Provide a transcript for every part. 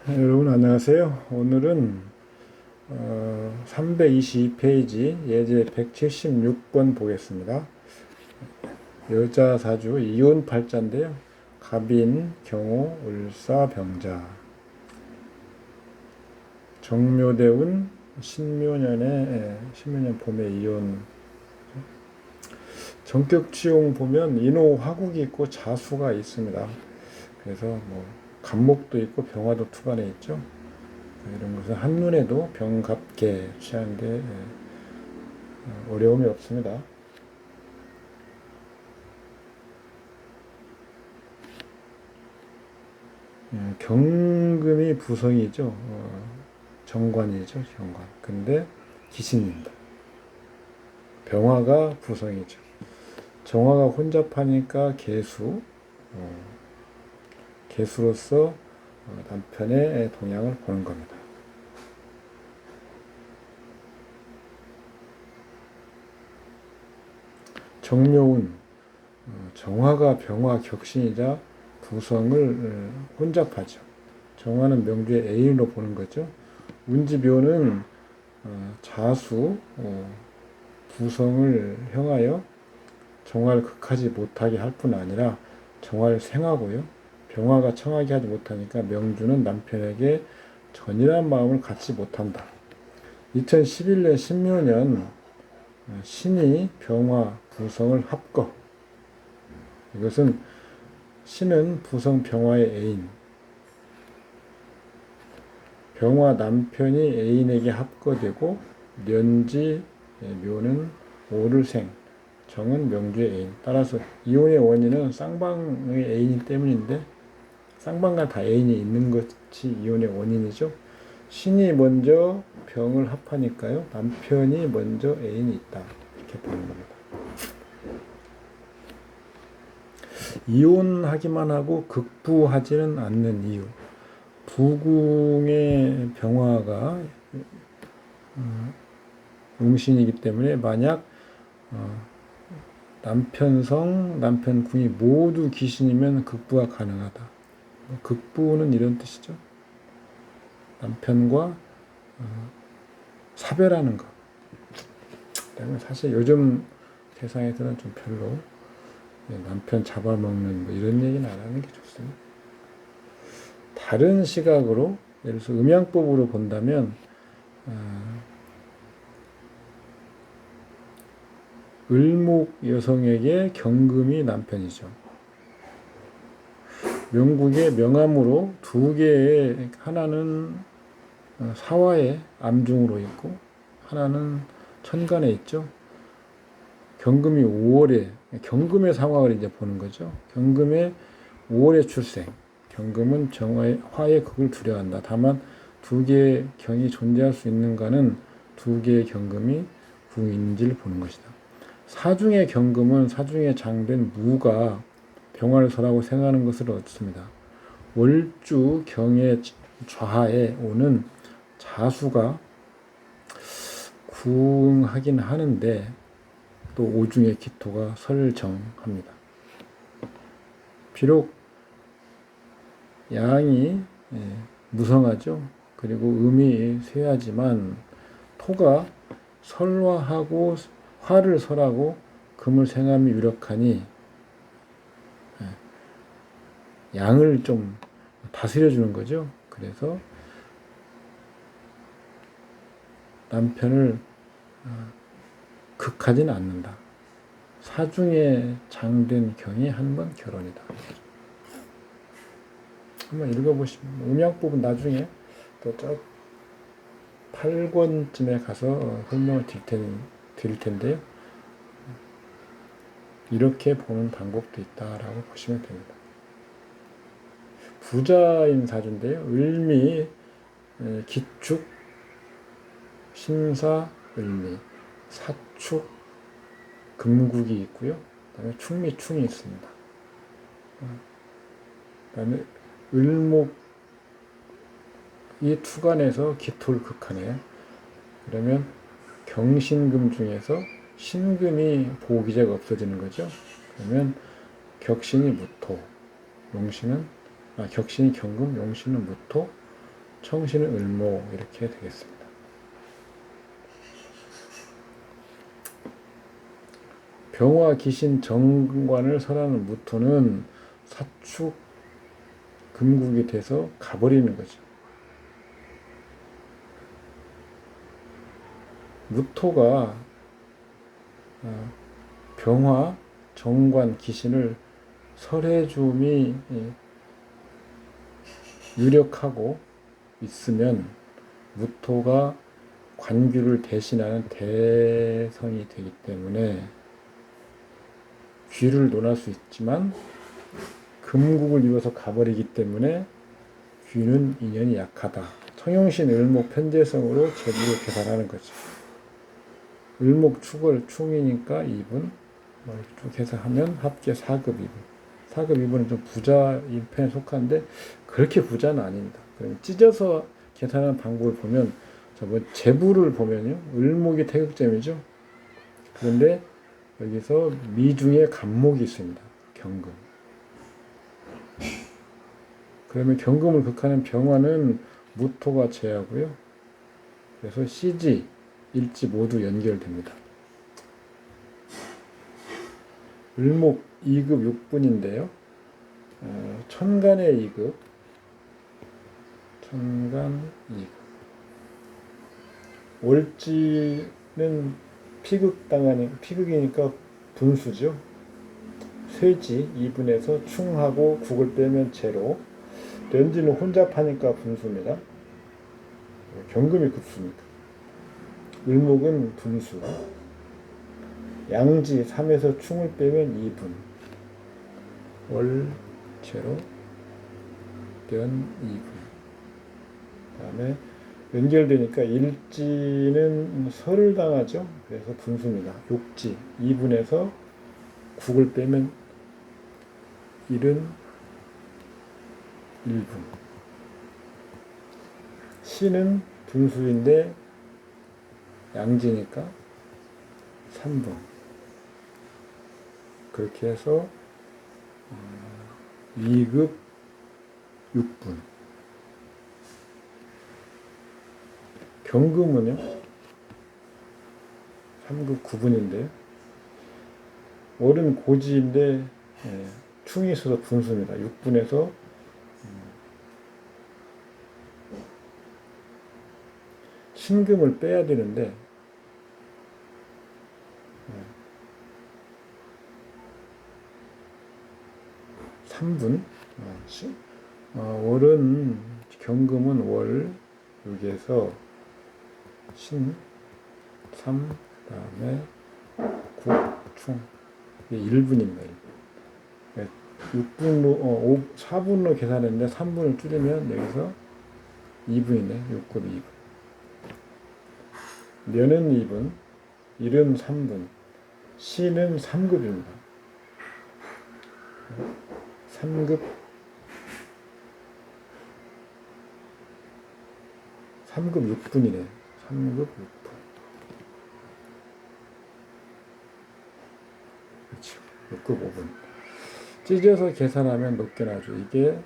네, 여러분 안녕하세요. 오늘은 322페이지 예제 176번 보겠습니다. 여자 사주 이혼 팔자인데요. 갑인, 경호, 을사, 병자. 정묘대운 신묘년 봄에 이혼. 정격지용 보면 인호 화국이 있고 자수가 있습니다. 그래서 뭐 간목도 있고 병화도 투관에 있죠. 이런 것은 한눈에도 병갑게 취하는데 어려움이 없습니다. 경금이 부성이죠. 정관이죠. 정관. 근데 기신입니다. 병화가 부성이죠. 정화가 혼잡하니까 개수. 개수로서 남편의 동향을 보는 겁니다. 정묘운 정화가 병화 격신이자 부성을 혼잡하죠. 정화는 명주의 애인으로 보는 거죠. 운지묘는 자수 부성을 향하여 정화를 극하지 못하게 할 뿐 아니라 정화를 생하고요. 병화가 청하게 하지 못하니까 명주는 남편에게 전이란 마음을 갖지 못한다. 2011년 신묘년 신이 병화 부성을 합거. 이것은 신은 부성 병화의 애인, 병화 남편이 애인에게 합거되고 년지 묘는 오를생, 정은 명주의 애인. 따라서 이혼의 원인은 쌍방의 애인 때문인데 쌍방과 다 애인이 있는 것이 이혼의 원인이죠. 신이 먼저 병을 합하니까요. 남편이 먼저 애인이 있다. 이렇게 보는 겁니다. 이혼하기만 하고 극부하지는 않는 이유. 부궁의 병화가 용신이기 때문에 만약 남편성, 남편궁이 모두 귀신이면 극부가 가능하다. 극부는 이런 뜻이죠. 남편과 사별하는 것. 사실 요즘 세상에서는 좀 별로 남편 잡아먹는 뭐 이런 얘기는 안 하는 게 좋습니다. 다른 시각으로 예를 들어서 음양법으로 본다면 을목 여성에게 경금이 남편이죠. 명국의 명암으로 두 개의 하나는 사화의 암중으로 있고 하나는 천간에 있죠. 경금이 5월에 경금의 상황을 이제 보는 거죠. 경금의 5월에 출생. 경금은 정화의 화의 극을 두려워한다. 다만 두 개의 경이 존재할 수 있는가는 두 개의 경금이 궁인지를 보는 것이다. 사중의 경금은 사중에 장된 무가 병화를 설하고 생하는 것을 얻습니다. 월주 경의 좌하에 오는 자수가 궁하긴 하는데 또 오중의 기토가 설정합니다. 비록 양이 무성하죠. 그리고 음이 쇠하지만 토가 설화하고 화를 설하고 금을 생함이 유력하니 양을 좀 다스려 주는 거죠. 그래서 남편을 극하지는 않는다. 사중에 장된 경이 한 번 결혼이다. 한번 읽어보시면 음양법은 나중에 또 저 8권쯤에 가서 설명을 드릴 텐데요. 이렇게 보는 방법도 있다라고 보시면 됩니다. 부자인 사주인데요. 을미, 기축, 신사, 을미, 사축, 금국이 있고요. 그다음에 충미, 충이 있습니다. 그다음에 을목이 투간에서 기토를 극하네요. 그러면 경신금 중에서 신금이 보기제가 없어지는 거죠. 그러면 격신이 무토, 용신은 격신이 경금, 용신은 무토, 청신은 을목 이렇게 되겠습니다. 병화 기신 정관을 설하는 무토는 사축 금국이 돼서 가버리는 거죠. 무토가 병화 정관 기신을 설해줌이 유력하고 있으면 무토가 관규를 대신하는 대성이 되기 때문에 귀를 논할 수 있지만 금국을 이어서 가버리기 때문에 귀는 인연이 약하다. 청용신 을목 편재성으로 재부를 계산하는 거죠. 을목 축을 충이니까 2분 쭉 계산하면 합계 4급 2분. 4급 2분은 좀 부자인 편에 속하는데 그렇게 부자는 아닙니다. 그럼 찢어서 계산하는 방법을 보면 재부를 보면요. 을목이 태극점이죠. 그런데 여기서 미중에 간목이 있습니다. 경금. 그러면 경금을 극하는 병화는 무토가 제하고요. 그래서 시지, 일지 모두 연결됩니다. 을목 2급 6분인데요. 천간의 2급, 천간 2급. 월지는 피극이니까 분수죠. 쇠지 2분에서 충하고 국을 빼면 제로. 렌지는 혼잡하니까 분수입니다. 경금이 급수입니다. 을목은 분수. 양지 3에서 충을 빼면 2분. 월 제로 면 2분. 그 다음에 연결되니까 일지는 설을 당하죠. 그래서 분수입니다. 욕지 2분에서 국을 빼면 1은 1분. 시는 분수인데 양지니까 3분. 그렇게 해서 2급 6분. 경금은요 3급 9분인데요. 월은 고지인데 충이 있어서 분수입니다. 6분에서 신금을 빼야 되는데 3분. 월은 경금은 월 여기에서 신 3, 그다음에 9, 충 1분입니다. 6분로 4분로 계산했는데 3분을 줄이면 여기서 2분이네. 6급 2분. 면은 2분, 일은 3분, 시는 3급입니다. 3급 6분이네. 3급 6분. 그렇죠. 6급 5분. 찢어서 계산하면 높게 나죠. 이게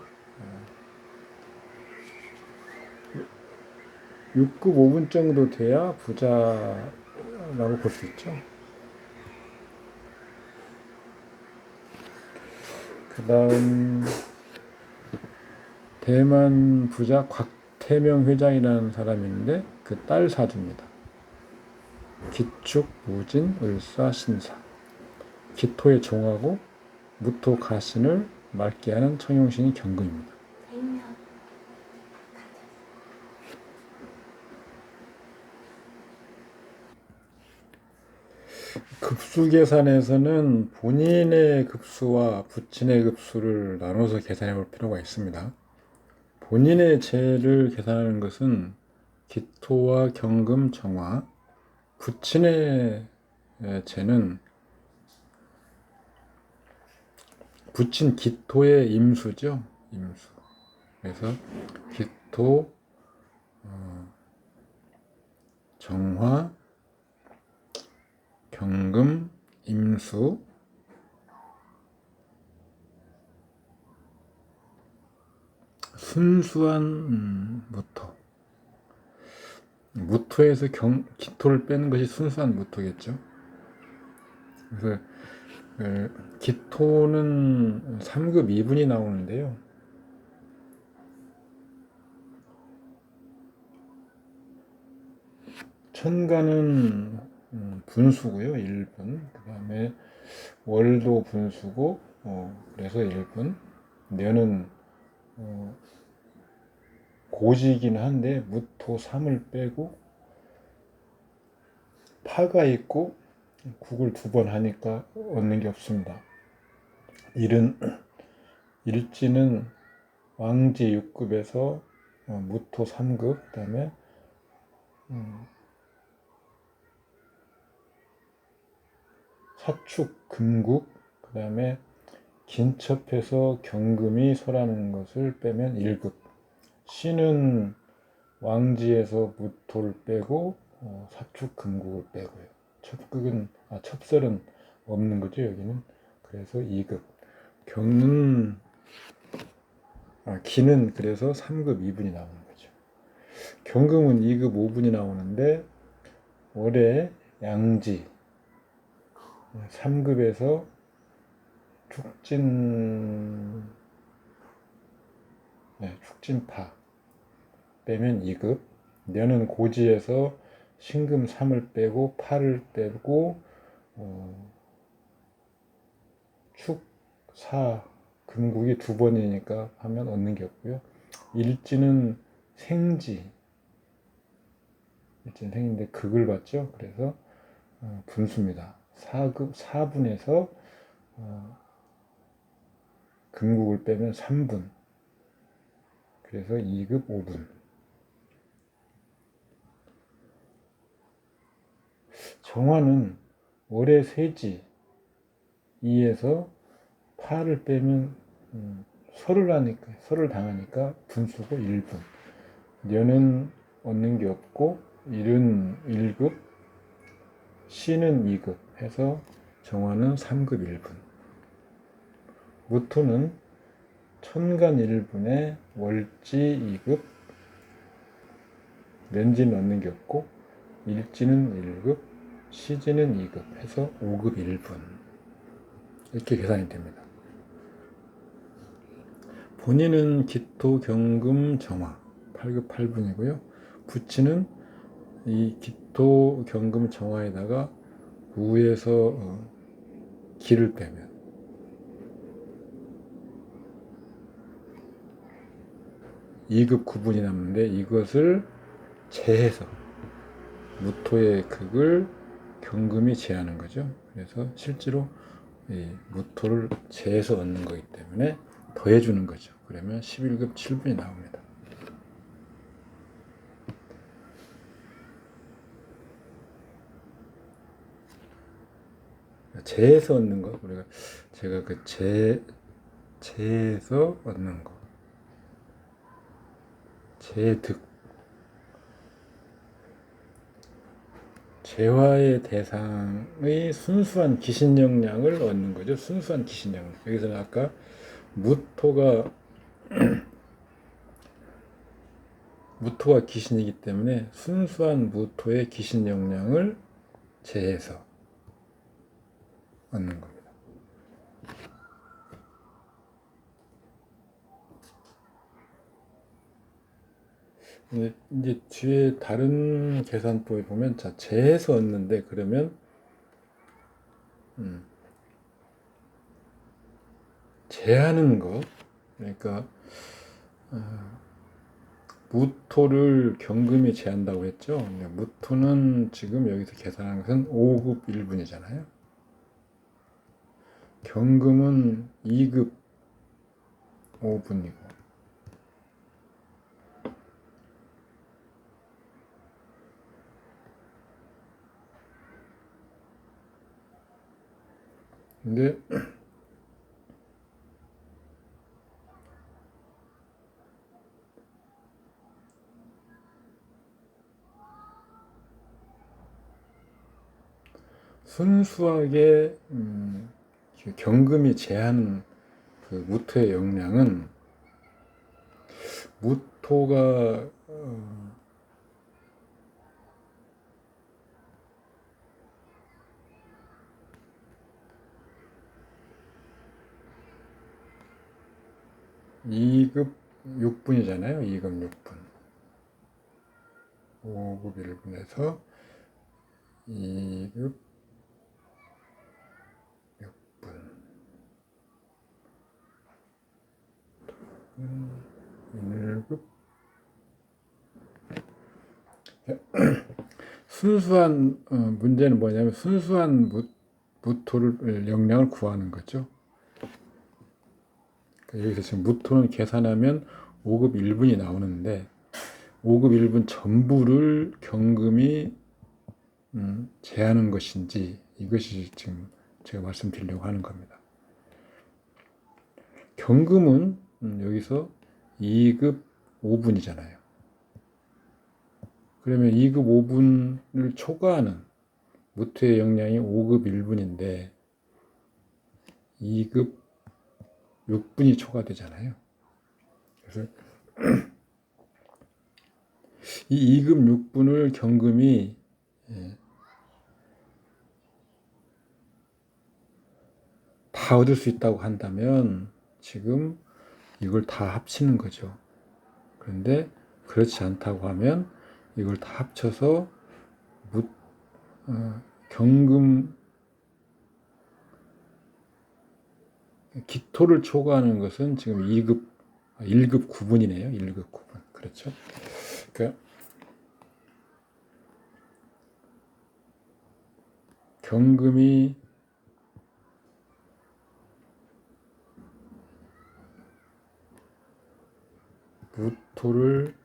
6급 5분 정도 돼야 부자라고 볼 수 있죠. 그 다음 대만 부자 곽태명 회장이라는 사람이 있는데 그 딸 사주입니다. 기축, 무진, 을사, 신사. 기토에 종하고 무토 가신을 맑게 하는 청용신이 경금입니다. 급수 계산에서는 본인의 급수와 부친의 급수를 나눠서 계산해 볼 필요가 있습니다. 본인의 재를 계산하는 것은 기토와 경금, 정화, 부친의 재는 부친 기토의 임수죠. 임수. 그래서 기토, 정화, 경금, 임수, 순수한 무토. 무토에서 기토를 빼는 것이 순수한 무토겠죠. 그래서 기토는 3급 2분이 나오는데요. 천간은 분수고요. 1분. 그 다음에 월도 분수고 그래서 1분. 년은 고지이긴 한데 무토 3을 빼고 파가 있고 국을 2번 하니까 얻는 게 없습니다. 일지는 왕지 6급에서 무토 3급, 그 다음에 사축 금국, 그 다음에 긴첩해서 경금이 설하는 것을 빼면 1급. 신은 왕지에서 무토를 빼고 사축 금국을 빼고요. 첩설은 없는 거죠, 여기는. 그래서 2급. 기는 그래서 3급 2분이 나오는 거죠. 경금은 2급 5분이 나오는데 월에 양지 3급에서 축진파 빼면 2급. 년은 고지에서 신금 3을 빼고 파를 빼고 축사 금국이 2번이니까 하면 얻는 게 없고요. 일지는 일지는 생인데 극을 받죠. 그래서 분수입니다. 4분에서 금국을 빼면 3분. 그래서 2급 5분. 정화는 월의 세지 2에서 파를 빼면 설을 당하니까 분수고 1분. 년은 얻는 게 없고 일은 1급, 신은 2급 해서 정화는 3급 1분. 무토는 천간 1분에 월지 2급, 년지는 얻는 게 없고 일지는 1급, 시지는 2급 해서 5급 1분. 이렇게 계산이 됩니다. 본인은 기토, 경금, 정화 8급 8분이고요. 부치는 이 기토, 경금, 정화에다가 우에서 기를 빼면 2급 9분이 남는데 이것을 제해서 무토의 극을 경금이 제하는 거죠. 그래서 실제로 이 무토를 제해서 얻는 거기 때문에 더해주는 거죠. 그러면 11급 7분이 나옵니다. 제해서 얻는 거, 제가 그 제해서 얻는 거, 제득, 재화의 대상의 순수한 기신 역량을 얻는 거죠. 순수한 기신 역량. 여기서는 아까 무토가 기신이기 때문에 순수한 무토의 기신 역량을 제해서 얻는 겁니다. 이제 뒤에 다른 계산법에 보면 자 제해서 얻는데 그러면 제하는 것 그러니까 무토를 경금이 제한다고 했죠. 무토는 지금 여기서 계산한 것은 5급 1분이잖아요. 경금은 2급 5분이고 근데 순수하게 경금이 제하는 그 무토의 역량은 무토가 2급 6분이잖아요. 2급 6분. 5급 1분에서 2급 6분. 1급. 순수한 문제는 뭐냐면 순수한 무토를 영량을 구하는 거죠. 그러니까 여기서 지금 무토는 계산하면 5급 1분이 나오는데 5급 1분 전부를 경금이 제하는 것인지 이것이 지금 제가 말씀드리려고 하는 겁니다. 경금은 여기서 2급 5분이잖아요. 그러면 2급 5분을 초과하는 무토의 영량이 5급 1분인데 2급 6분이 초과되잖아요. 그래서 이 2급 6분을 경금이 다 얻을 수 있다고 한다면 지금 이걸 다 합치는 거죠. 그런데 그렇지 않다고 하면 이걸 다 합쳐서 경금 기토를 초과하는 것은 지금 1급 9분이네요. 1급 9분. 그렇죠. 그러니까 경금이 무토를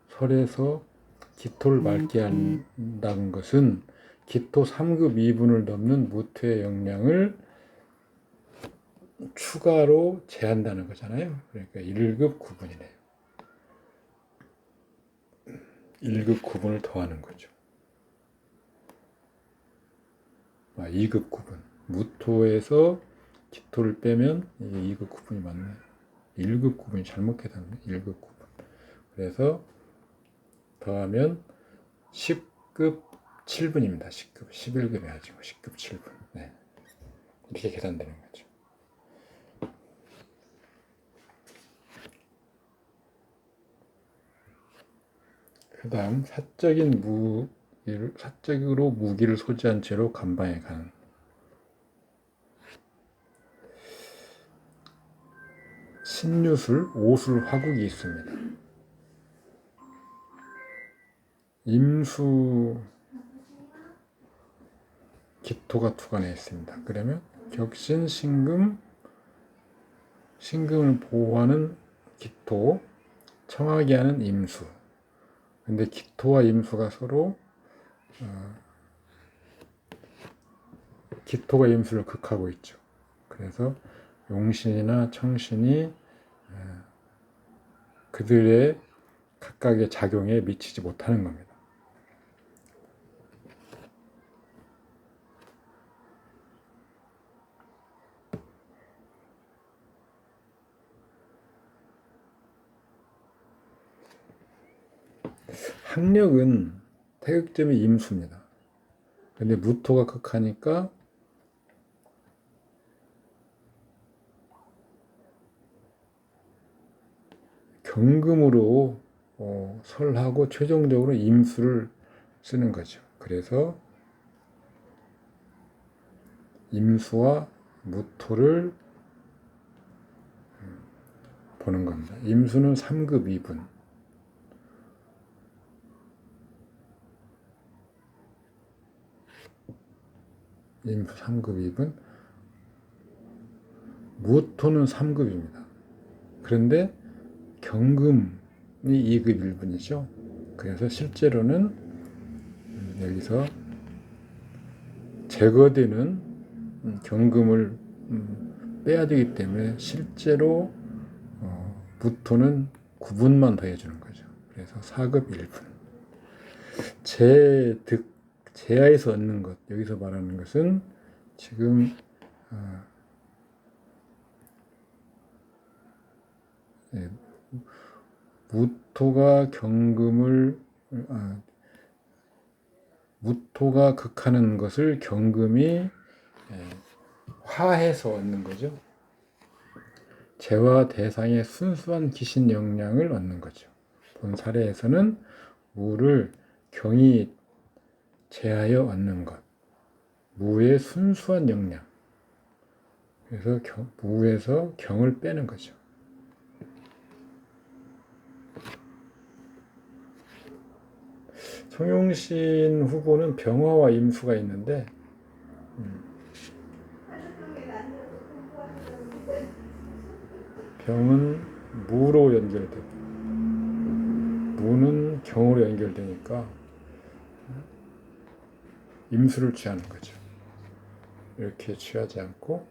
설해서 기토를 맑게 한다는 것은 기토 3급 2분을 넘는 무토의 영량을 추가로 제한다는 거잖아요. 그러니까 1급 9분이네요. 1급 9분을 더하는 거죠. 2급 9분. 무토에서 기토를 빼면 이게 2급 9분이 맞네. 1급 9분이 잘못 계산했네. 1급 9분. 그래서 더하면 10급 7분입니다. 10급. 11급이 아니고 10급 7분. 네. 이렇게 계산되는 거죠. 그 다음 사적으로 무기를 소지한 채로 간방에 가는 신유술, 오술, 화국이 있습니다. 임수 기토가 투관해 있습니다. 그러면 격신, 신금을 보호하는 기토, 청하게 하는 임수. 근데 기토와 임수가 서로 기토가 임수를 극하고 있죠. 그래서 용신이나 청신이 그들의 각각의 작용에 미치지 못하는 겁니다. 학력은 태극점이 임수입니다. 근데 무토가 극하니까 경금으로 설하고 최종적으로 임수를 쓰는 거죠. 그래서 임수와 무토를 보는 겁니다. 임수는 3급 2분. 임수 3급 2분. 무토는 3급입니다. 그런데 경금이 2급 1분이죠. 그래서 실제로는 여기서 제거되는 경금을 빼야 되기 때문에 실제로 무토는 9분만 더해주는 거죠. 그래서 4급 1분. 제하에서 얻는 것, 여기서 말하는 것은 지금 무토가 경금을 무토가 극하는 것을 경금이 화해서 얻는 거죠. 재화 대상의 순수한 기신 역량을 얻는 거죠. 본 사례에서는 무를 경이 제하여 얻는 것, 무의 순수한 역량. 그래서 무에서 경을 빼는 거죠. 송용신 후보는 병화와 임수가 있는데 병은 무로 연결되고 무는 경으로 연결되니까 임수를 취하는 거죠. 이렇게 취하지 않고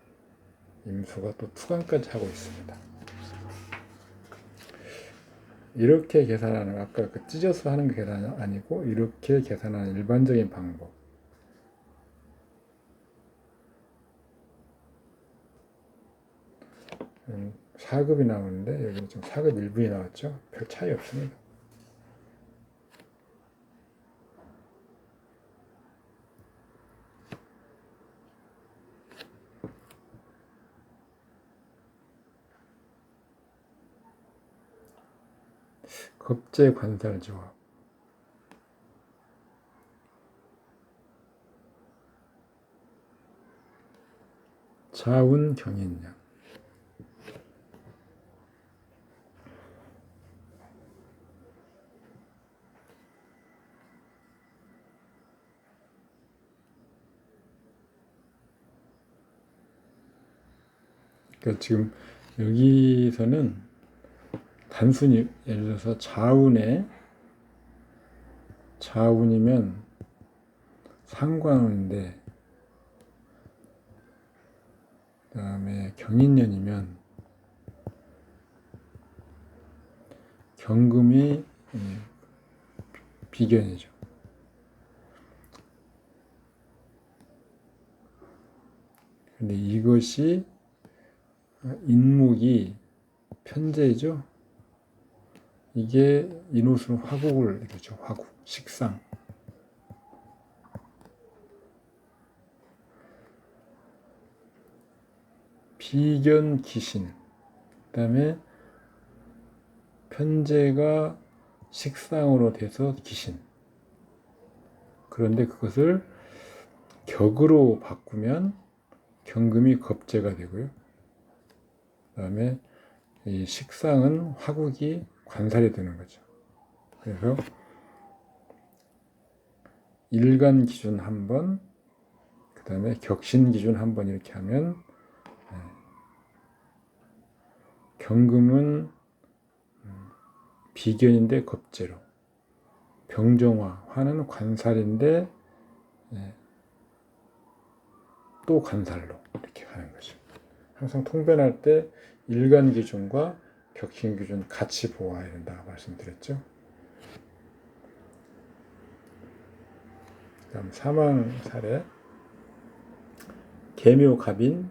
임수가 또 투강까지 하고 있습니다. 이렇게 계산하는, 아까 그 찢어서 하는 게 계산이 아니고 이렇게 계산하는 일반적인 방법. 4급이 나오는데 여기는 지금 4급 1분이 나왔죠. 별 차이 없습니다. 겁재 관살 조합. 자운 경인양. 그러니까 지금 여기서는 단순히 예를 들어서 자운이면 상관운인데 그 다음에 경인년이면 경금이 비견이죠. 근데 이것이 인목이 편재죠. 이게 인호수는 화국을 이루죠. 화국, 식상. 비견 기신. 그 다음에 편재가 식상으로 돼서 기신. 그런데 그것을 격으로 바꾸면 경금이 겁재가 되고요. 그 다음에 이 식상은 화국이 관살이 되는 거죠. 그래서 일간 기준 한 번, 그 다음에 격신 기준 한 번 이렇게 하면 경금은 비견인데 겁재로, 병정화, 화는 관살인데 또 관살로 이렇게 가는 거죠. 항상 통변할 때 일간 기준과 격신 기준 같이 보아야 된다고 말씀드렸죠. 다음 사망 사례. 계묘 갑인,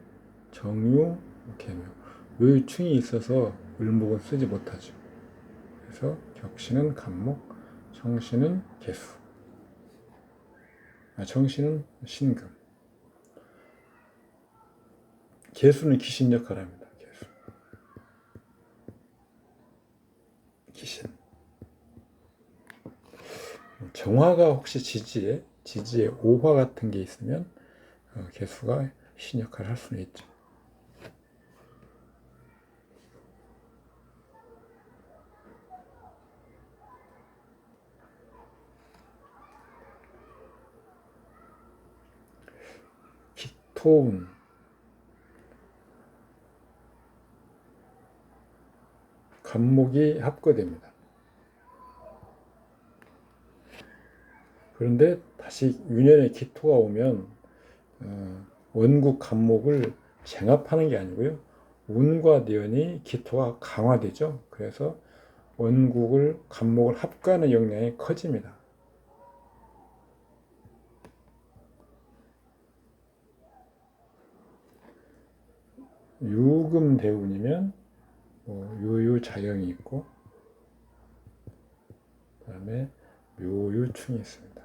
정유 계묘. 요충이 있어서 을목은 쓰지 못하죠. 그래서 격신은 갑목, 정신은 계수. 정신은 신금. 계수는 기신 역할을 합니다. 계수. 기신. 정화가 혹시 지지에 오화 같은 게 있으면 계수가 신 역할을 할 수는 있죠. 기토운. 갑목이 합거됩니다. 그런데 다시 유년에 기토가 오면 원국 갑목을 쟁합하는 게 아니고요. 운과 내연이 기토가 강화되죠. 그래서 원국을 갑목을 합가하는 역량이 커집니다. 유금대운이면 유유자영이 있고 다음에 묘유충이 있습니다.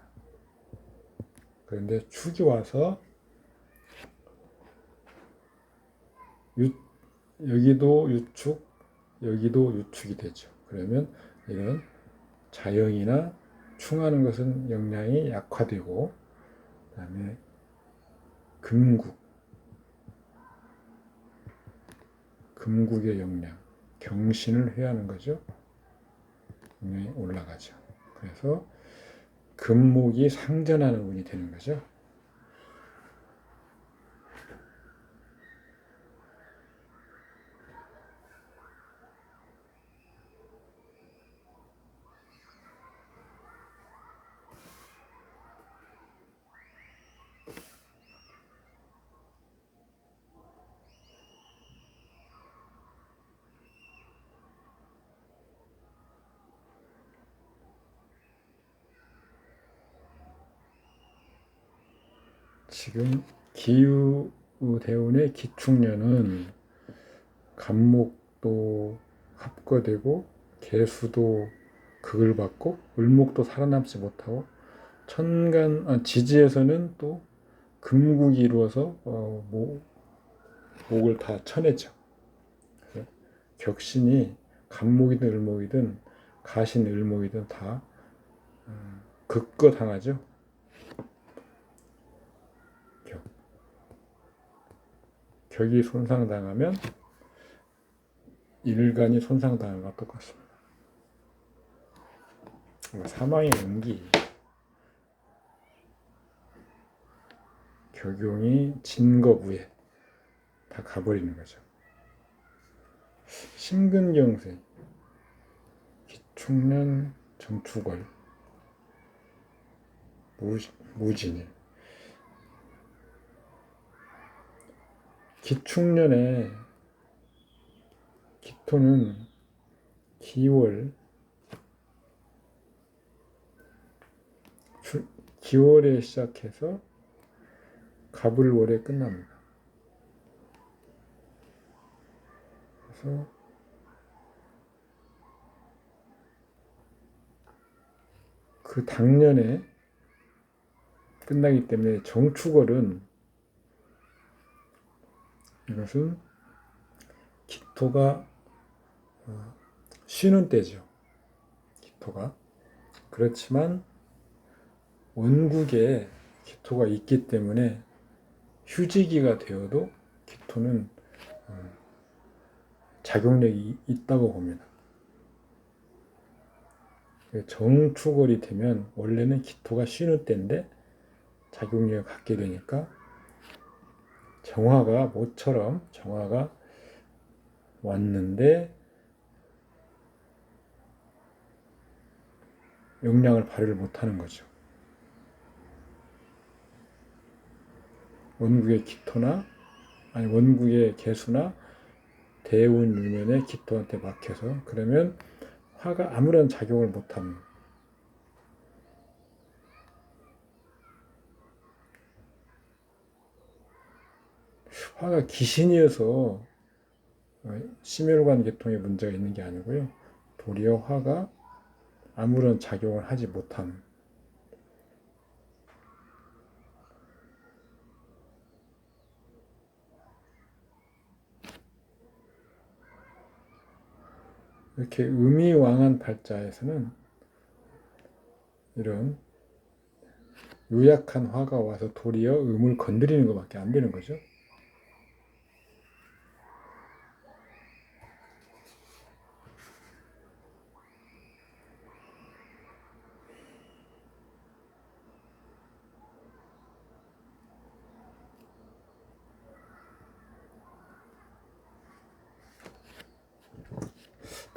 그런데 축이 와서 여기도 유축, 여기도 유축이 되죠. 그러면 이런 자영이나 충하는 것은 영양이 약화되고, 그 다음에 금국의 영양, 경신을 회하는 거죠. 영양이 올라가죠. 그래서 금목이 상전하는 운이 되는 거죠. 지금 기유대운의 기축년은 간목도 합거되고 개수도 극을 받고 을목도 살아남지 못하고 지지에서는 또 금국이 이루어서 목을 다 쳐내죠. 격신이 간목이든 을목이든 가신 을목이든 다 극거당하죠. 격이 손상당하면 일간이 손상당한 것과 똑같습니다. 사망의 운기, 격용이 진거부에 다 가버리는 거죠. 심근경색, 기축년, 정축월, 무진일. 기축년에 기토는 기월에 시작해서 갑을월에 끝납니다. 그래서 그 당년에 끝나기 때문에 정축월은 이것은 기토가 쉬는 때죠. 기토가. 그렇지만 원국에 기토가 있기 때문에 휴지기가 되어도 기토는 작용력이 있다고 봅니다. 정축월이 되면 원래는 기토가 쉬는 때인데 작용력을 갖게 되니까 모처럼 정화가 왔는데 영양을 발휘를 못하는 거죠. 원국의 개수나 대운 유면에 기토한테 막혀서 그러면 화가 아무런 작용을 못합니다. 화가 기신이어서 심혈관 계통에 문제가 있는 게 아니고요. 도리어 화가 아무런 작용을 하지 못함. 이렇게 음이 왕한 발자에서는 이런 유약한 화가 와서 도리어 음을 건드리는 것밖에 안 되는 거죠.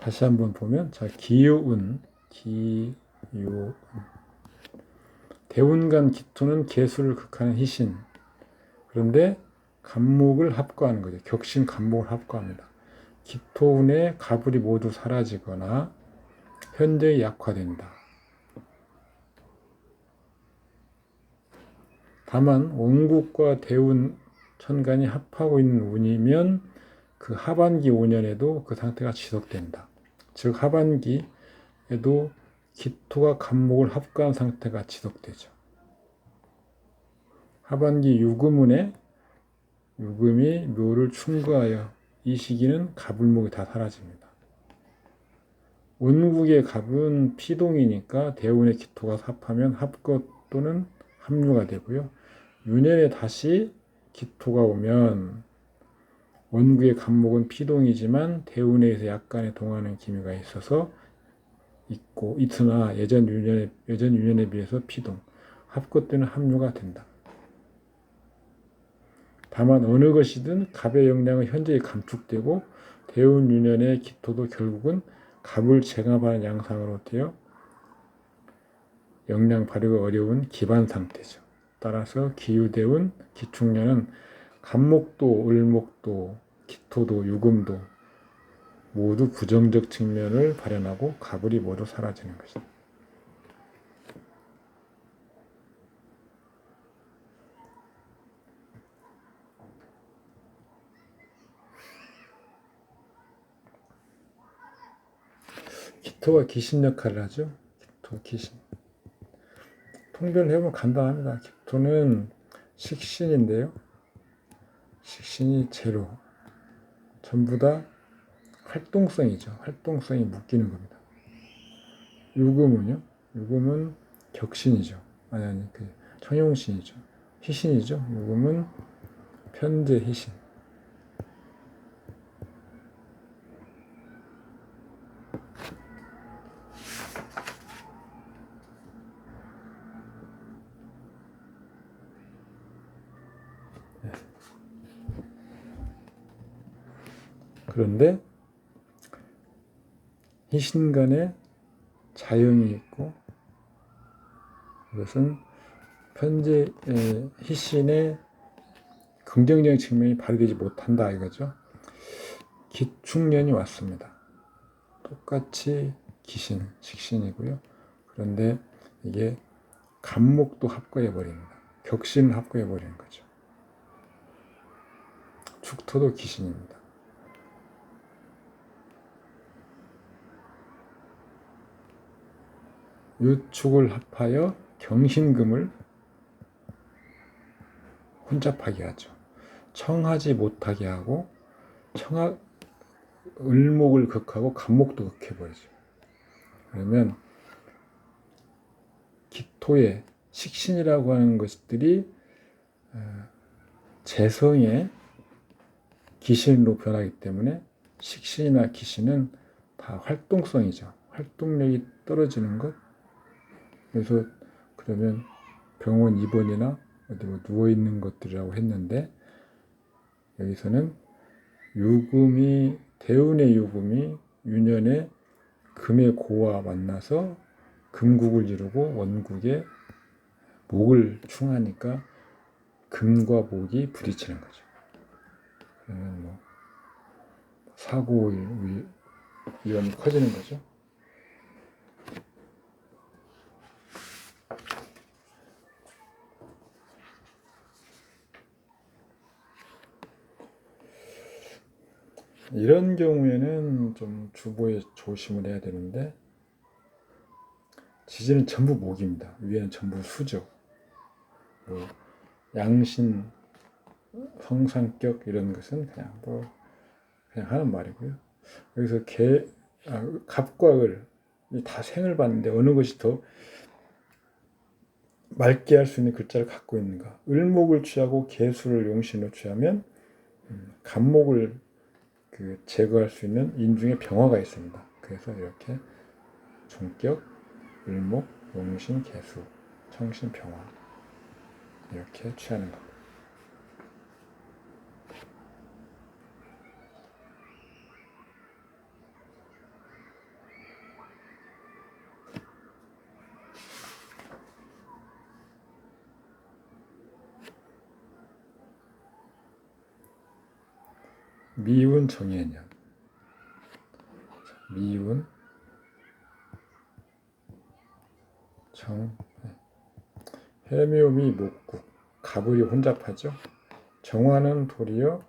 다시 한번 보면 기유운 대운간 기토는 개수를 극하는 희신. 그런데 간목을 합거하는 거죠. 격신 간목을 합거합니다. 기토운의 가불이 모두 사라지거나 현저히 약화된다. 다만 원국과 대운 천간이 합하고 있는 운이면 그 하반기 5년에도 그 상태가 지속된다. 즉 하반기에도 기토가 간목을 합과한 상태가 지속되죠. 하반기 유금운에 유금이 묘를 충고하여 이 시기는 갑을목이 다 사라집니다. 운국의 갑은 피동이니까 대운의 기토가 합하면 합거 또는 합류가 되고요. 윤년에 다시 기토가 오면 원국의 갑목은 피동이지만 대운에 의해서 약간의 동하는 기미가 있어서 있으나 예전 유년에 비해서 피동, 합거 때는 합류가 된다. 다만 어느 것이든 갑의 역량은 현저히 감축되고 대운 유년의 기토도 결국은 갑을 제압하는 양상으로 되어 역량 발휘가 어려운 기반 상태죠. 따라서 기유대운, 기축년은 갑목도, 을목도, 기토도, 유금도 모두 부정적 측면을 발현하고 갑을이 모두 사라지는 것이다. 기토가 귀신 역할을 하죠. 기토, 귀신. 통변을 해보면 간단합니다. 기토는 식신인데요. 식신이 재로. 전부 다 활동성이죠. 활동성이 묶이는 겁니다. 유금은요? 유금은 격신이죠. 아니, 청용신이죠. 희신이죠. 유금은 편재 희신. 그런데 희신 간에 자연이 있고 이것은 편재 희신의 긍정적인 측면이 발휘되지 못한다 이거죠. 기축년이 왔습니다. 똑같이 기신, 식신이고요. 그런데 이게 간목도 합거해버립니다. 격신을 합거해버리는 거죠. 축토도 기신입니다. 유축을 합하여 경신금을 혼잡하게 하죠. 청하지 못하게 하고 을목을 극하고 간목도 극해버리죠. 그러면 기토의 식신이라고 하는 것들이 재성의 기신으로 변하기 때문에 식신이나 기신은 다 활동성이죠. 활동력이 떨어지는 것. 그래서 그러면 병원 입원이나 어디 누워있는 것들이라고 했는데 여기서는 대운의 유금이 유년에 금의 고와 만나서 금국을 이루고 원국에 목을 충하니까 금과 목이 부딪히는 거죠. 그러면 사고 위험이 커지는 거죠. 이런 경우에는 좀 주보에 조심을 해야 되는데 지지는 전부 목입니다. 위에는 전부 수죠. 양신, 성상격 이런 것은 그냥 하는 말이고요. 여기서 갑과 을이 다 생을 봤는데 어느 것이 더 맑게 할 수 있는 글자를 갖고 있는가? 을목을 취하고 개수를 용신으로 취하면 갑목을 제거할 수 있는 인중에 병화가 있습니다. 그래서 이렇게 종격, 을목, 용신, 개수, 청신, 병화 이렇게 취하는 겁니다. 미운 정해년, 미운 해묘미 목국, 갑을이 혼잡하죠. 정화는 도리어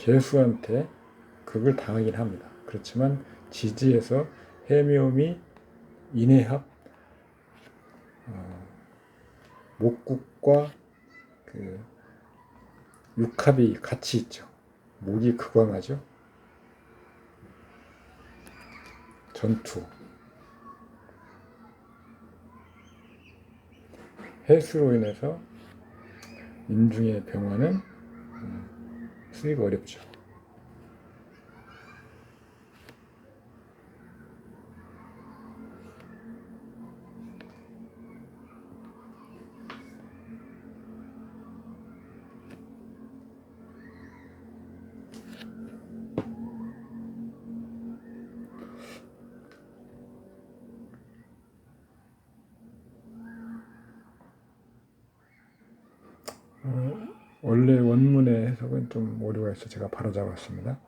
개수한테 극을 당하긴 합니다. 그렇지만 지지에서 해묘미 인해합 목국과 그 육합이 같이 있죠. 목이 극왕하죠. 전투. 해수로 인해서 인중의 병화는 쓰기가 어렵죠. 원래 원문의 해석은 좀 오류가 있어 제가 바로 잡았습니다.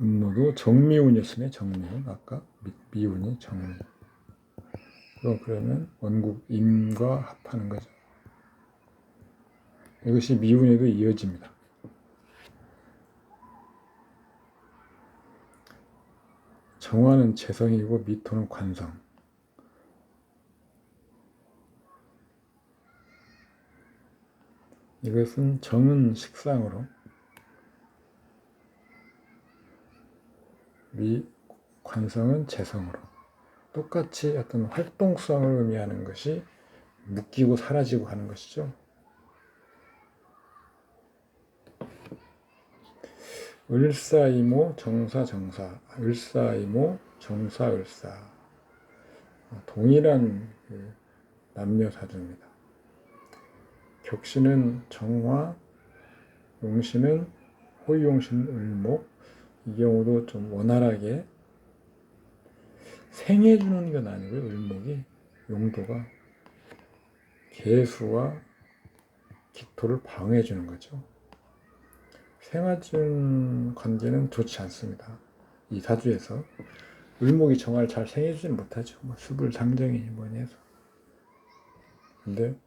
음노도 정미운이었으네. 정미운. 아까 미운이 정미운. 그러면 원국 임과 합하는 거죠. 이것이 미운에도 이어집니다. 정화는 재성이고 미토는 관성. 이것은 정은 식상으로 관성은 재성으로 똑같이 어떤 활동성을 의미하는 것이 묶이고 사라지고 하는 것이죠. 을사이모 정사정사, 을사이모 정사을사 동일한 남녀 사주입니다. 격신은 정화, 용신은 호유용신 을목. 이 경우도 좀 원활하게 생해주는 건 아니고요. 을목이 용도가 개수와 기토를 방해해주는 거죠. 생화준 관계는 좋지 않습니다. 이 사주에서 을목이 정화를 잘 생해주지는 못하죠. 뭐 습을 상정이니 뭐니 해서. 근데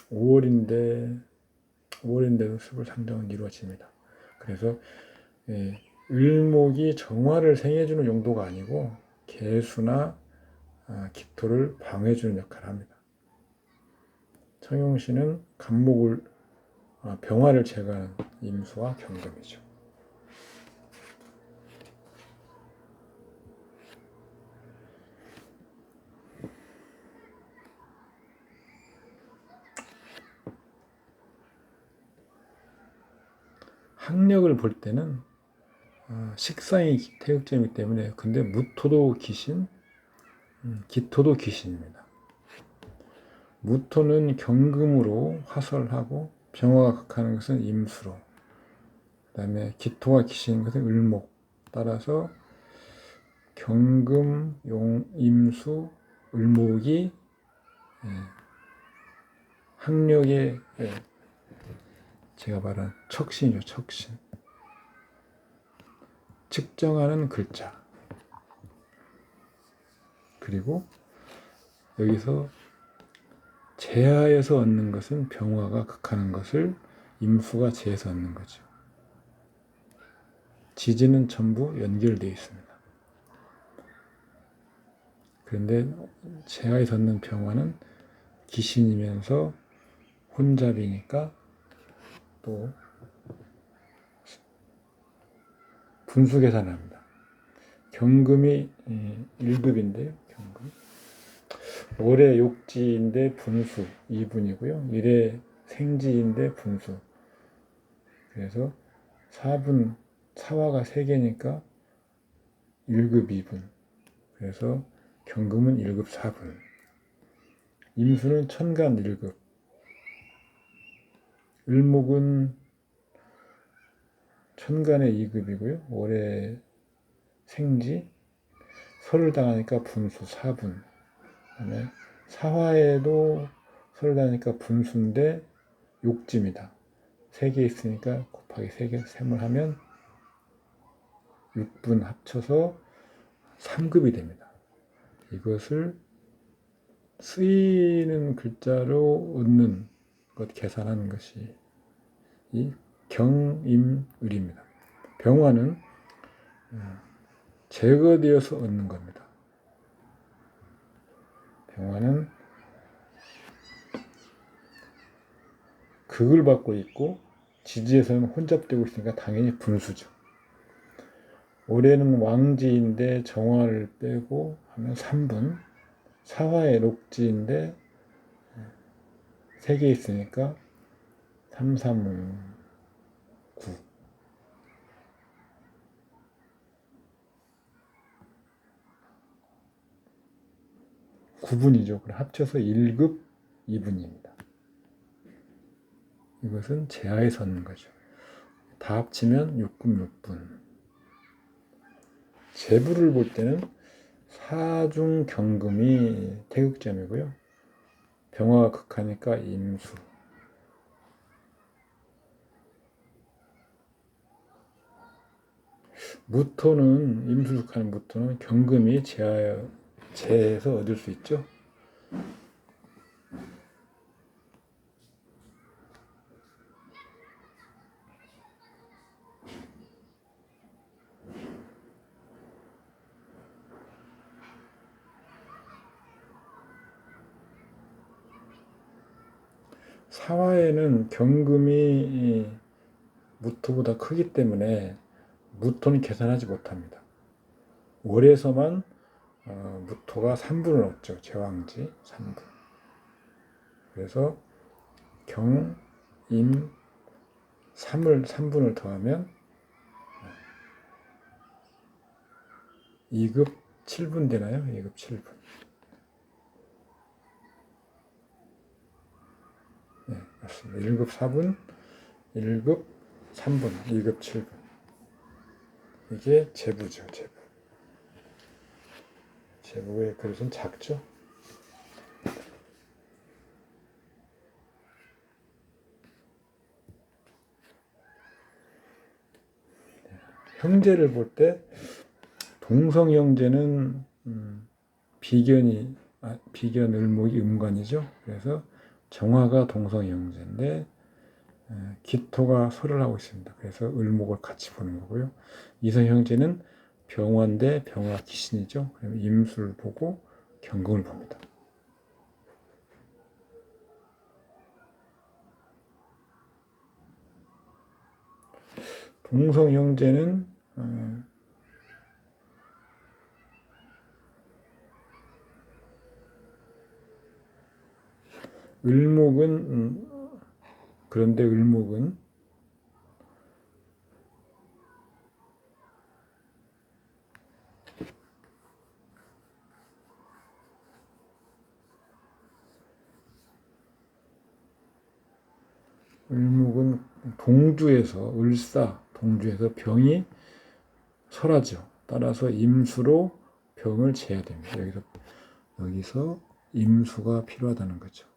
5월인데도 습을 상정은 이루어집니다. 그래서 을목이 정화를 생해주는 용도가 아니고 개수나 기토를 방해해주는 역할을 합니다. 청용신은 간목을 병화를 제거하는 임수와 경금이죠. 학력을 볼 때는 식상이 태극점이기 때문에 근데 무토도 귀신, 기토도 귀신입니다. 무토는 경금으로 화설하고 병화가 극하는 것은 임수로, 그 다음에 기토가 귀신인 것은 을목. 따라서 경금, 용, 임수, 을목이 학력의 제가 말한 척신이죠. 척신. 측정하는 글자. 그리고 여기서 재하에서 얻는 것은 병화가 극하는 것을 임수가 재해서 얻는 거죠. 지지는 전부 연결되어 있습니다. 그런데 재하에서 얻는 병화는 기신이면서 혼잡이니까 또 분수 계산합니다. 경금이 1급인데요. 경금. 월의 욕지인데 분수 2분이고요. 일의 생지인데 분수. 그래서 4분, 사화가 3개니까 1급 2분. 그래서 경금은 1급 4분. 임수는 천간 1급. 을목은 천간의 2급이고요. 월의 생지, 설을 당하니까 분수 4분. 그다음에 사화에도 설을 당하니까 분수인데 욕지입니다. 3개 있으니까 곱하기 3개, 셈을 하면 6분 합쳐서 3급이 됩니다. 이것을 쓰이는 글자로 얻는 것, 계산하는 것이 이 경임을입니다. 병화는 제거되어서 얻는 겁니다. 병화는 극을 받고 있고 지지에서는 혼잡되고 있으니까 당연히 분수죠. 올해는 왕지인데 정화를 빼고 하면 3분, 사화의 녹지인데 3개 있으니까 3, 3, 9. 9분이죠. 그럼 합쳐서 1급 2분입니다. 이것은 제하에 섰는 거죠. 다 합치면 6급 6분. 재부를 볼 때는 사중 경금이 태극점이고요. 병화가 극하니까 임수. 무토는, 임수축하는 무토는 경금이 제해서 얻을 수 있죠. 사화에는 경금이 무토보다 크기 때문에 무토는 계산하지 못합니다. 월에서만 무토가 3분을 얻죠. 제왕지 3분. 그래서 경, 임, 3분을 더하면 2급 7분 되나요? 2급 7분. 네, 맞습니다. 1급 4분, 1급 3분, 2급 7분. 이게 제부죠, 제부. 제부의 그릇은 작죠? 형제를 볼 때 동성 형제는 비견 을목이 음관이죠. 그래서 정화가 동성 형제인데 기토가 설을 하고 있습니다. 그래서 을목을 같이 보는 거고요. 이성 형제는 병화인데 병화 기신이죠. 그러면 임수를 보고 경금을 봅니다. 동성 형제는 을목은 그런데 을목은 동주에서 병이 설하죠. 따라서 임수로 병을 재야 됩니다. 여기서 임수가 필요하다는 거죠.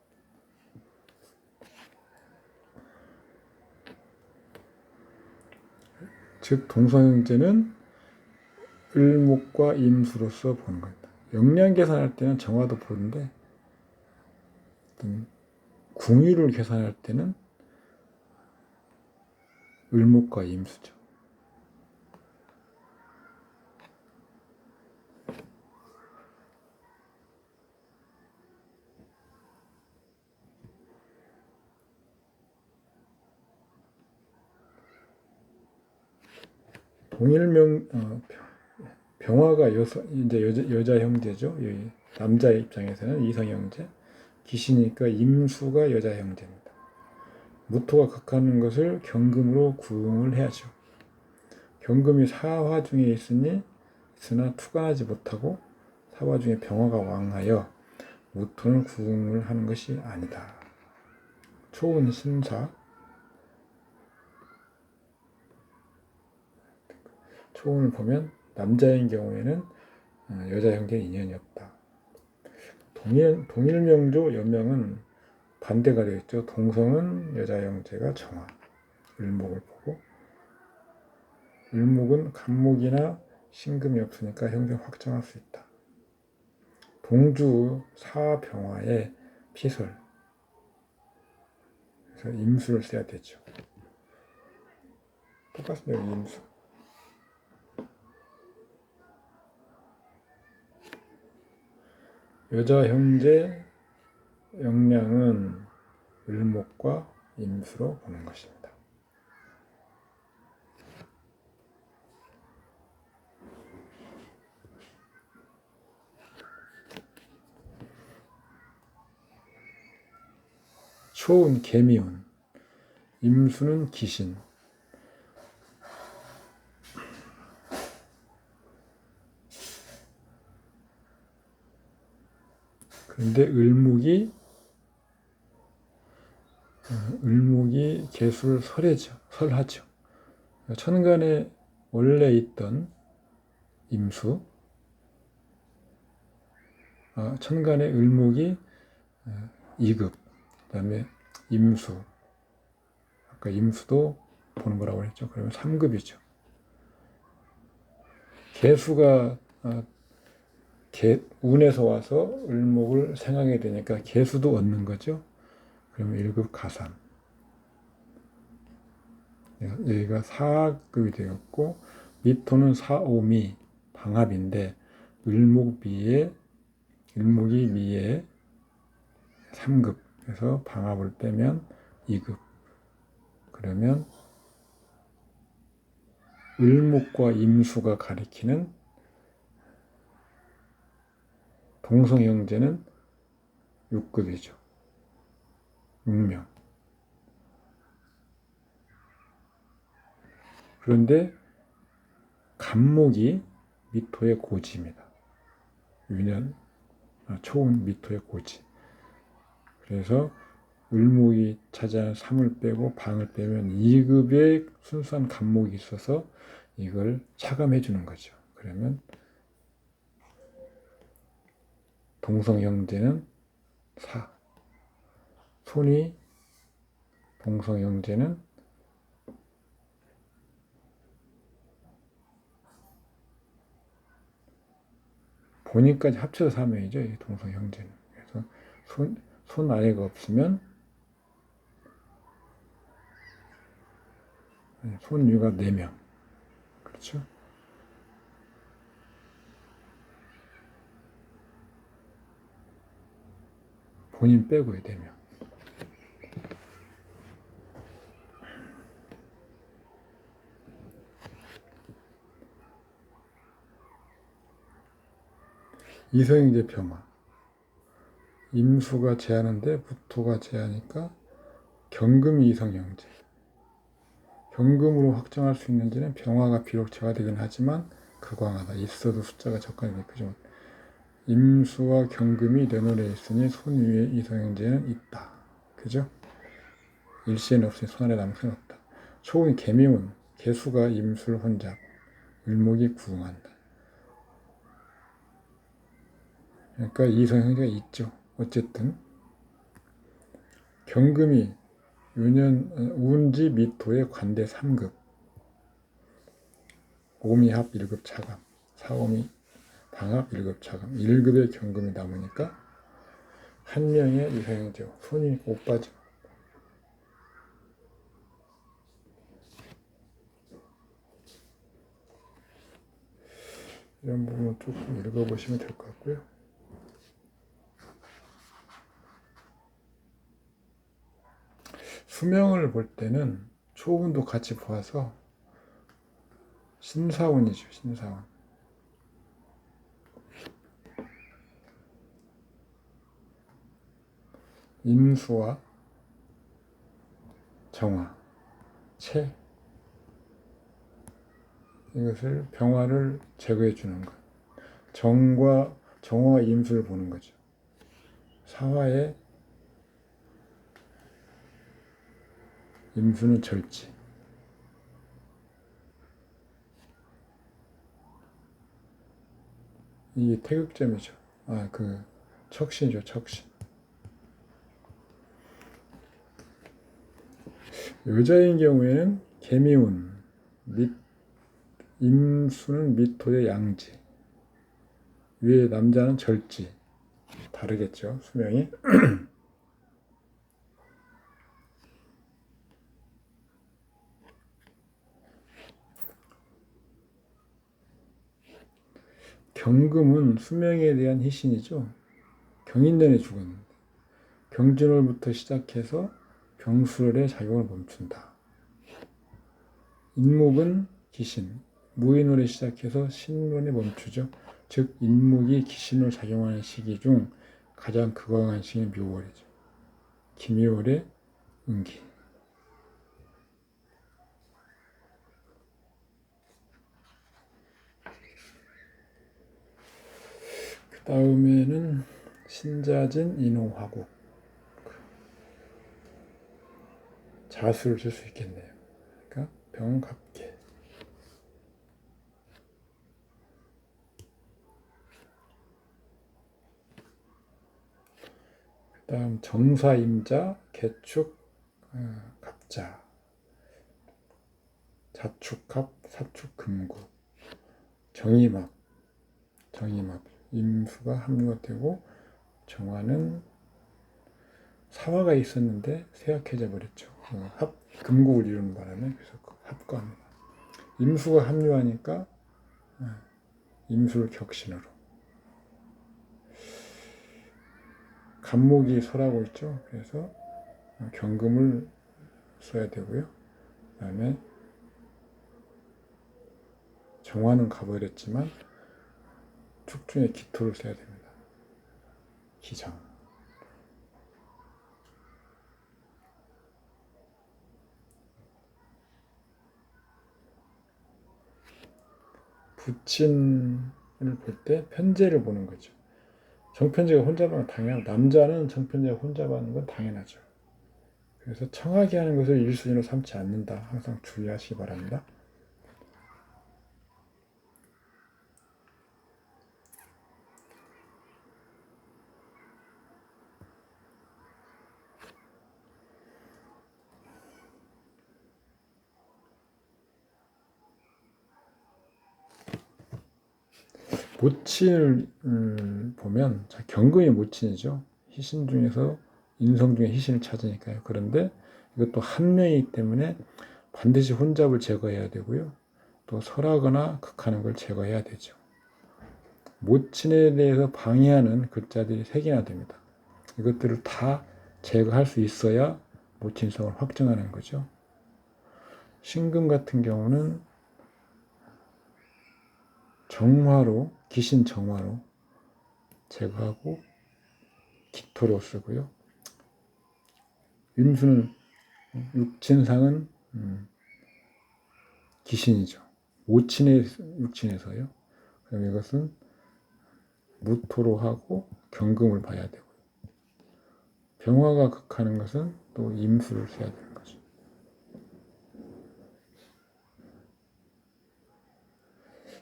즉 동성형제는 을목과 임수로서 보는 겁니다. 역량 계산할 때는 정화도 보는데 궁유를 계산할 때는 을목과 임수죠. 동일명 병화가 이제 여자 형제죠. 남자 입장에서는 이성 형제, 기시니까 임수가 여자 형제입니다. 무토가 극하는 것을 경금으로 구응을 해야죠. 경금이 사화 중에 있으나 투간하지 못하고 사화 중에 병화가 왕하여 무토는 구응을 하는 것이 아니다. 초은 신사, 초운을 보면 남자인 경우에는 여자 형제 인연이 없다. 동일명조 연명은 반대가 되어 있죠. 동성은 여자 형제가 정화, 을목을 보고 을목은 간목이나 신금이 없으니까 형제 확정할 수 있다. 동주 사병화의 피설. 그래서 임수를 써야 되죠. 똑같습니다. 임수. 여자 형제 영량은 을목과 임수로 보는 것입니다. 초운 개미운, 임수는 기신. 그런데 을목이 개수를 설하죠. 천간에 원래 있던 임수, 천간에 을목이 2급, 그 다음에 임수, 아까 임수도 보는 거라고 했죠. 그러면 3급이죠. 개수가 운에서 와서 을목을 생하게 되니까 개수도 얻는 거죠. 그러면 1급 가산. 여기가 4급이 되었고, 미토는 4, 5미 방합인데 을목이 미에 3급. 그래서 방합을 빼면 2급. 그러면 을목과 임수가 가리키는 동성형제는 6급이죠. 6명. 그런데 간목이 미토의 고지입니다. 초운 미토의 고지. 그래서 을목이 차지하는 3을 빼고 방을 빼면 2급의 순수한 간목이 있어서 이걸 차감해 주는 거죠. 그러면 동성형제는 4. 손이 동성형제는 본인까지 합쳐서 3명이죠. 이 동성형제는. 그래서 손 아래가 없으면 손위가 4명. 그렇죠? 본인 빼고요, 4명. 이성형제 병화. 임수가 제하는데 부토가 제하니까 경금이 이성형제. 경금으로 확정할 수 있는지는 병화가 비록 제하되긴 하지만 극왕하다. 있어도 숫자가 적간이 크죠. 임수와 경금이 뇌노래 있으니 손 위에 이성형제는 있다. 그죠? 일시에는 없으니 손 아래 남성은 없다. 초운이 개미운, 개수가 임술 혼잡, 을목이 구응한다. 그러니까 이성형제가 있죠. 어쨌든 경금이 운지 미토의 관대 3급, 오미합 1급 차감, 4오미 방합 1급 차감, 1급의 경금이 남으니까 한 명의 이성형제, 손이 오빠죠. 이런 부분을 조금 읽어보시면 될 것 같고요. 수명을 볼 때는 초운도 같이 보아서 신사운이죠. 신사운. 임수와 정화, 채, 이것을 병화를 제거해 주는 것. 정화와 임수를 보는 거죠. 사화의 임수는 절지. 이게 태극점이죠. 척신이죠, 척신. 여자인 경우에는 개미운, 임수는 미토의 양지, 위에 남자는 절지, 다르겠죠. 수명이. 경금은 수명에 대한 희신이죠. 경인년에 죽었는데 경진월부터 시작해서 병술의 작용을 멈춘다. 인목은 기신, 무인월에 시작해서 신월에 멈추죠. 즉 인목이 기신으로 작용하는 시기 중 가장 극왕한 시기는 묘월이죠. 기묘월의 음기. 그 다음에는 신자진, 인호화국. 자수를 쓸 수 있겠네요. 그러니까 병갑계. 그 다음 정사임자, 개축, 갑자, 자축합, 사축금구, 정임합, 임수가 합류가 되고 정화는 사화가 있었는데 쇠약해져 버렸죠. 금국을 이루는 바람에 그래서 합과합니다. 임수가 합류하니까 임수를 격신으로. 간목이 설하고 있죠. 그래서 경금을 써야 되고요. 그 다음에 정화는 가버렸지만 축중에 기토를 써야 됩니다. 기장. 부친을 볼 때 편제를 보는 거죠. 정편제가 혼자 받는 건 당연하고 남자는 정편제가 혼자 받는 건 당연하죠. 그래서 청하게 하는 것을 1순위로 삼지 않는다. 항상 주의하시기 바랍니다. 모친을 보면 경금이 모친이죠. 희신 중에서 인성 중에 희신을 찾으니까요. 그런데 이것도 한 명이기 때문에 반드시 혼잡을 제거해야 되고요. 또 설하거나 극하는 걸 제거해야 되죠. 모친에 대해서 방해하는 글자들이 3개나 됩니다. 이것들을 다 제거할 수 있어야 모친성을 확정하는 거죠. 신금 같은 경우는 정화로, 기신 정화로 제거하고 기토로 쓰고요. 윤수는 육친상은 기신이죠. 오친의 육친에서요. 그럼 이것은 무토로 하고 경금을 봐야 되고요. 병화가 극하는 것은 또 임수를 써야 되는 거죠.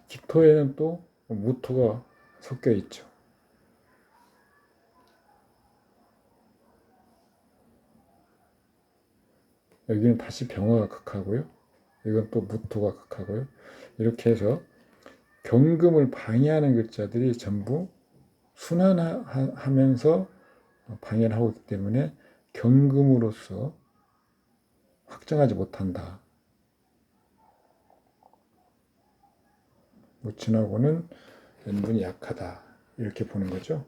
기토에는 또 무토가 섞여 있죠. 여기는 다시 병화가 극하고요. 이건 또 무토가 극하고요. 이렇게 해서 경금을 방해하는 글자들이 전부 순환하면서 방해를 하고 있기 때문에 경금으로서 확정하지 못한다. 모친하고는 연분이 약하다. 이렇게 보는 거죠.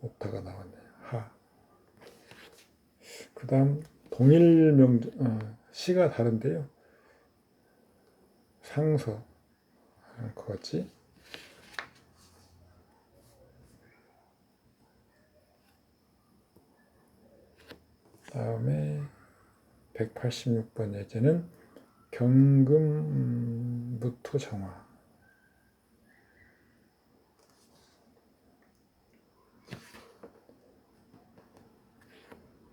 오타가 나왔네요. 하. 그 다음 동일명 시가 다른데요. 상서 것 같지? 다음에 186번 예제는 경금 무토 정화.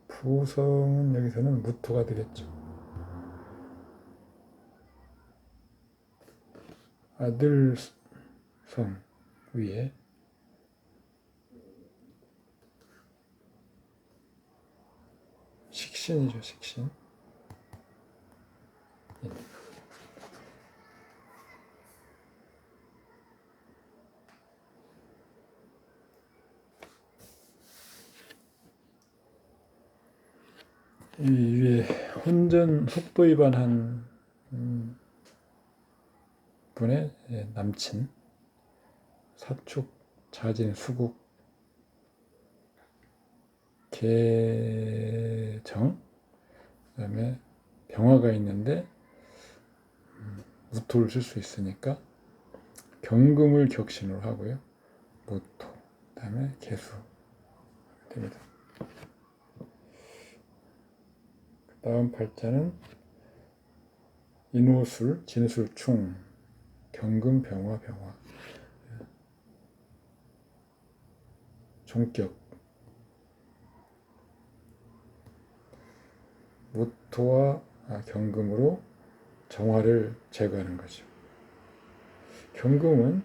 부성은 여기서는 무토가 되겠죠. 아들성 위에 식신이죠. 식신. 이 위에 혼전 속도 위반한 분의 남친, 사축, 자진, 수국, 계정, 그다음에 병화가 있는데 무토를 쓸 수 있으니까 경금을 격신으로 하고요. 무토, 그다음에 개수 됩니다. 다음 팔자는 인호술, 진술, 충, 경금, 병화, 병화. 종격. 무토와 경금으로 정화를 제거하는 거죠. 경금은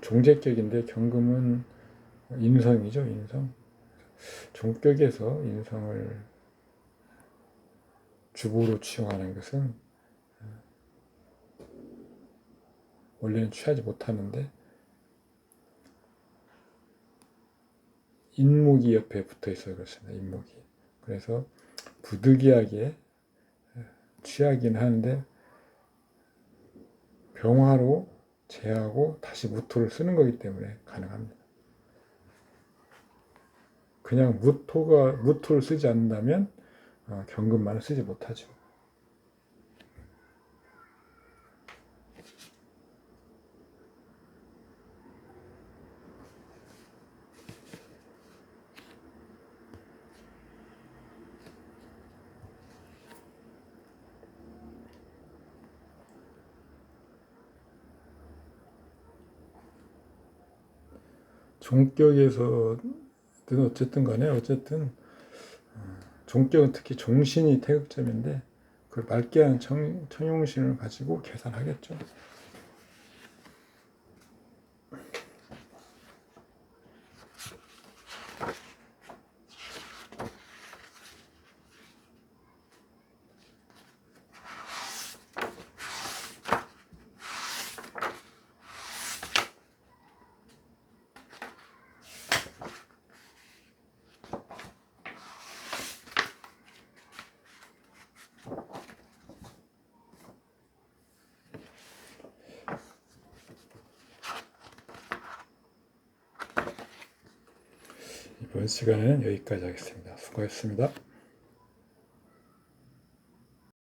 종제격인데 경금은 인성이죠, 인성. 종격에서 인성을 주보로 취용하는 것은 원래는 취하지 못하는데 인목이 옆에 붙어 있어요. 그렇습니다. 인목이. 그래서 부득이하게 취하긴 하는데 병화로 제하고 다시 무토를 쓰는 거기 때문에 가능합니다. 그냥 무토를 쓰지 않는다면 경금만을 쓰지 못하죠. 종격에서는 어쨌든 간에 종격은 특히 종신이 태극점인데 그걸 맑게 하는 청용신을 가지고 계산하겠죠. 이번 시간에는 여기까지 하겠습니다. 수고하셨습니다.